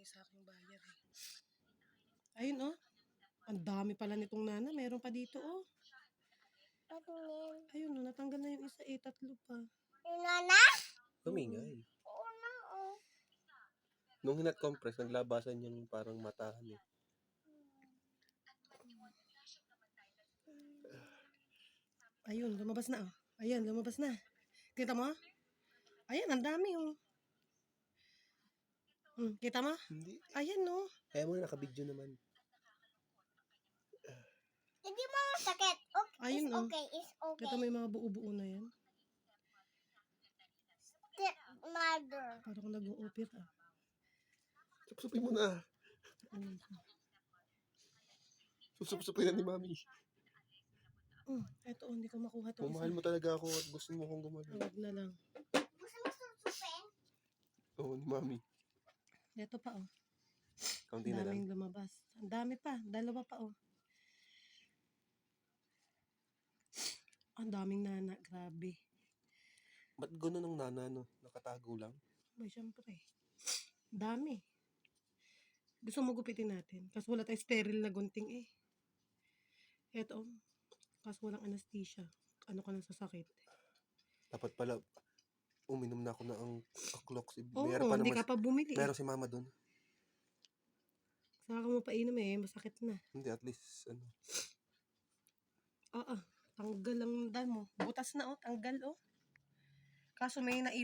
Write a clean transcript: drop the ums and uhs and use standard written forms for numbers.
nagbigay sa aking buyer eh. Ayun oh. Ang dami pala nitong nana. Meron pa dito oh. Ayun oh, natanggal na yung isa eh. 3 pa. Yung nana? Tumingay. Oo na oh. Nung hinat compress, naglabasan yung parang matahan eh. Ayun, lumabas na oh. Ayan, lumabas na. Kita mo? Ayan, ang dami oh. Kita mo? Hindi. Ayan oh. Kaya mo nakabidyo naman. Hindi mo sakit. Okay, Ayun it's oh. okay, it's okay. Kita mo yung mga buo-buo na yan. Mother. Parang nag-o-opit ah. Sup-supin mo na. Ayun. Sup-supin na ni Mami. Eto oh, hindi ko makuha to Kung mahal mo talaga ako at gusto mo kong gumalaw. Huwag na lang. Gusto mo susupin? Oo, ni Mami. Eto pa oh. Kaunti Ang na lang. daming lumabas. Ang dami pa. 2 pa oh. Ang daming nana. Grabe. Ba't gano'n ng nana, no? Nakatago lang? May syempre. Dami. Gusto mo gupitin natin. Kasi wala tayong sterile na gunting eh. Eto. Kasi walang anesthesia. Ano ka na sa sakit. Dapat pala, uminom na ako ng Cloxib. Oo, hindi ka pa bumili. Meron si Mama doon. Saka mo painom eh. Masakit na. Hindi, at least, ano. Oo. Tanggal lang damo. Butas na oh. Tanggal oh. Kaso may naiwan.